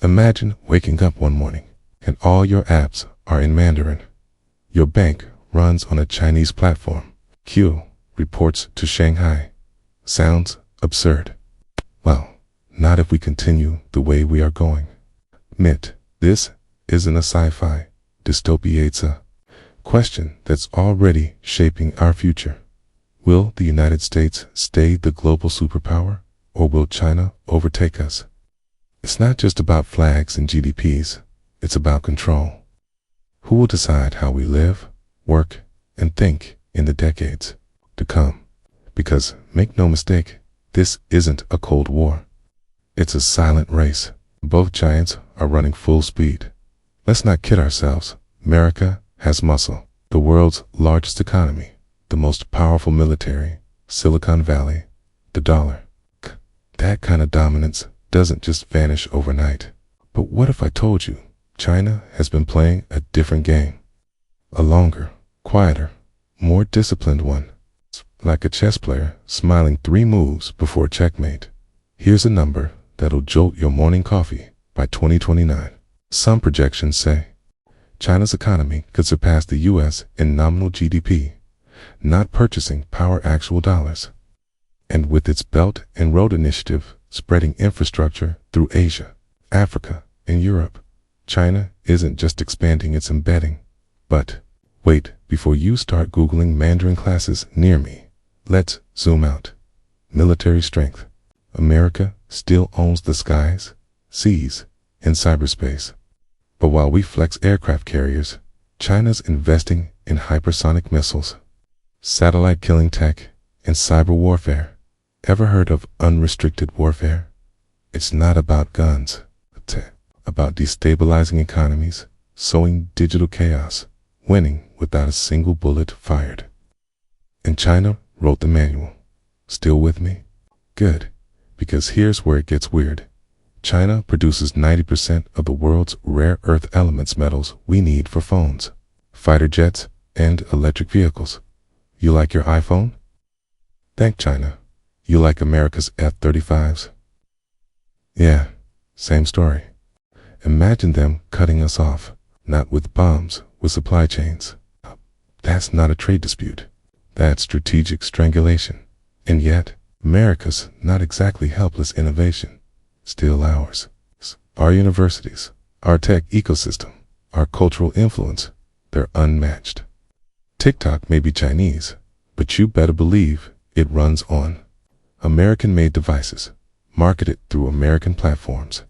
Imagine waking up one morning and all your apps are in Mandarin. Your bank runs on a Chinese platform. Q reports to Shanghai. Sounds absurd. Well, not if we continue the way we are going. Myth. This isn't a sci-fi dystopia, it's a question that's already shaping our future. Will the United States stay the global superpower, or will China overtake us? It's not just about flags and GDPs, it's about control. Who will decide how we live, work, and think in the decades to come? Because, make no mistake, this isn't a Cold War. It's a silent race. Both giants are running full speed. Let's not kid ourselves. America has muscle, the world's largest economy, the most powerful military, Silicon Valley, the dollar. That kind of dominance doesn't just vanish overnight. But what if I told you China has been playing a different game? A longer, quieter, more disciplined one. Like a chess player smiling 3 moves before checkmate. Here's a number that'll jolt your morning coffee by 2029. Some projections say China's economy could surpass the US in nominal GDP, not purchasing power actual dollars. And with its Belt and Road Initiative spreading infrastructure through Asia, Africa, and Europe, China isn't just expanding its embedding. But wait, before you start Googling Mandarin classes near me, let's zoom out. Military strength. America still owns the skies, seas, and cyberspace. But while we flex aircraft carriers, China's investing in hypersonic missiles, satellite killing tech, and cyber warfare. Ever heard of unrestricted warfare? It's not about guns. It's about destabilizing economies, sowing digital chaos, winning without a single bullet fired. And China wrote the manual. Still with me? Good, because here's where it gets weird. China produces 90% of the world's rare earth elements metals we need for phones, fighter jets, and electric vehicles. You like your iPhone? Thank China. You like America's F-35s? Yeah, same story. Imagine them cutting us off, not with bombs, with supply chains. That's not a trade dispute. That's strategic strangulation. And yet, America's not exactly helpless innovation. Still ours. Our universities, our tech ecosystem, our cultural influence, they're unmatched. TikTok may be Chinese, but you better believe it runs on American-made devices, marketed through American platforms,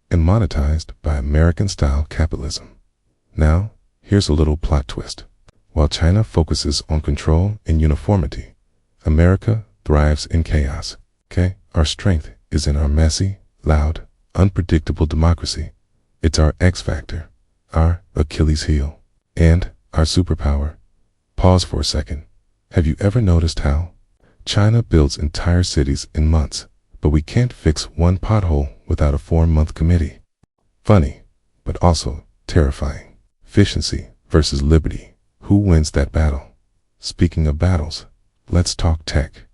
and monetized by American-style capitalism. Now, here's a little plot twist. While China focuses on control and uniformity, America thrives in chaos. Okay? Our strength is in our messy, loud, unpredictable democracy. It's our X factor, our Achilles heel, and our superpower. Pause for a second. Have you ever noticed how China builds entire cities in months, but we can't fix one pothole without a 4-month committee? Funny, but also terrifying. Efficiency versus liberty. Who wins that battle? Speaking of battles, let's talk tech.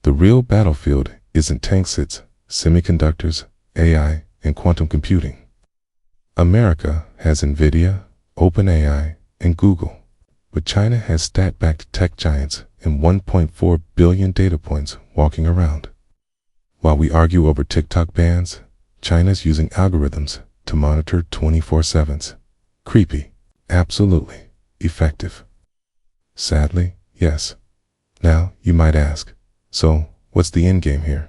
The real battlefield isn't tanks, it's semiconductors, AI, and quantum computing. America has NVIDIA, OpenAI, and Google, but China has stat-backed tech giants and 1.4 billion data points walking around. While we argue over TikTok bans, China's using algorithms to monitor 24/7s. Creepy? Absolutely. Effective? Sadly, yes. Now, you might ask, so what's the end game here?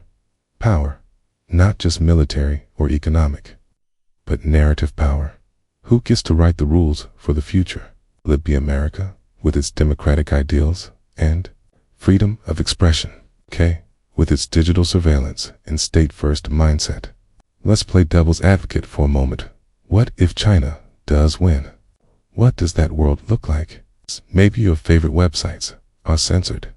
Power. Not just military or economic, but narrative power. Who gets to write the rules for the future? Will it be America, with its democratic ideals and freedom of expression, okay, with its digital surveillance and state-first mindset? Let's play devil's advocate for a moment. What if China does win? What does that world look like? Maybe your favorite websites are censored.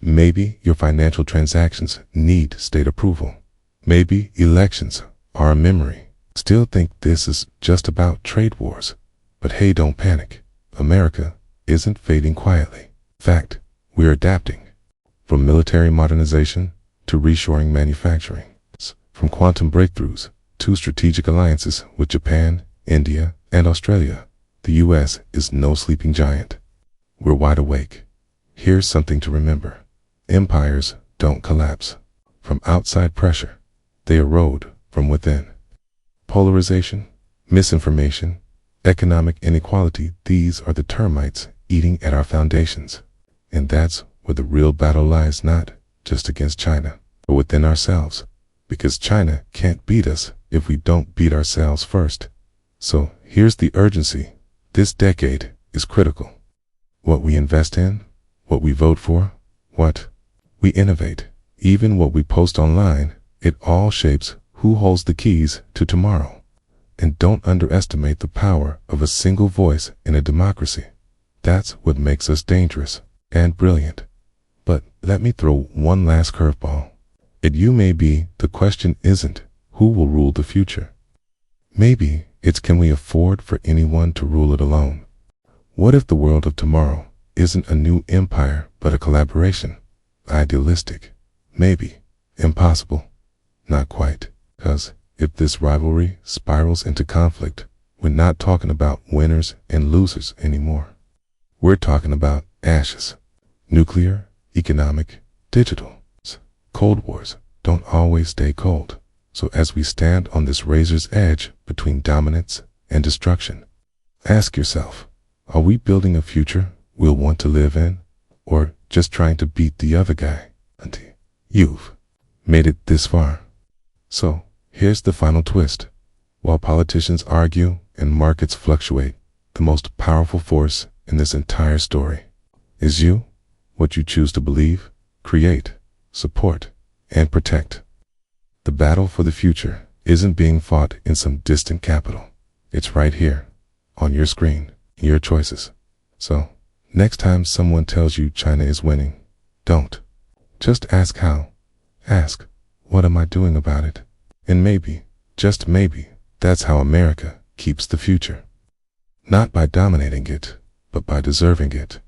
Maybe your financial transactions need state approval. Maybe elections are a memory. Still think this is just about trade wars. But hey, don't panic. America isn't fading quietly. In fact, we're adapting. From military modernization to reshoring manufacturing, from quantum breakthroughs 2 strategic alliances with Japan, India, and Australia. The US is no sleeping giant. We're wide awake. Here's something to remember. Empires don't collapse from outside pressure. They erode from within. Polarization, misinformation, economic inequality, these are the termites eating at our foundations. And that's where the real battle lies, not just against China, but within ourselves. Because China can't beat us if we don't beat ourselves first. So here's the urgency. This decade is critical. What we invest in, what we vote for, what we innovate, even what we post online, it all shapes who holds the keys to tomorrow. And don't underestimate the power of a single voice in a democracy. That's what makes us dangerous and brilliant. But let me throw one last curveball. It you may be, the question isn't who will rule the future. Maybe it's can we afford for anyone to rule it alone? What if the world of tomorrow isn't a new empire but a collaboration? Idealistic? Maybe. Impossible? Not quite. 'Cause if this rivalry spirals into conflict, we're not talking about winners and losers anymore. We're talking about ashes. Nuclear, economic, digital. Cold wars don't always stay cold. So as we stand on this razor's edge between dominance and destruction, ask yourself, are we building a future we'll want to live in, or just trying to beat the other guy until you've made it this far? So here's the final twist. While politicians argue and markets fluctuate, the most powerful force in this entire story is you, what you choose to believe, create, support, and protect. The battle for the future isn't being fought in some distant capital. It's right here, on your screen, your choices. So, next time someone tells you China is winning, don't just ask how. Ask, what am I doing about it? And maybe, just maybe, that's how America keeps the future. Not by dominating it, but by deserving it.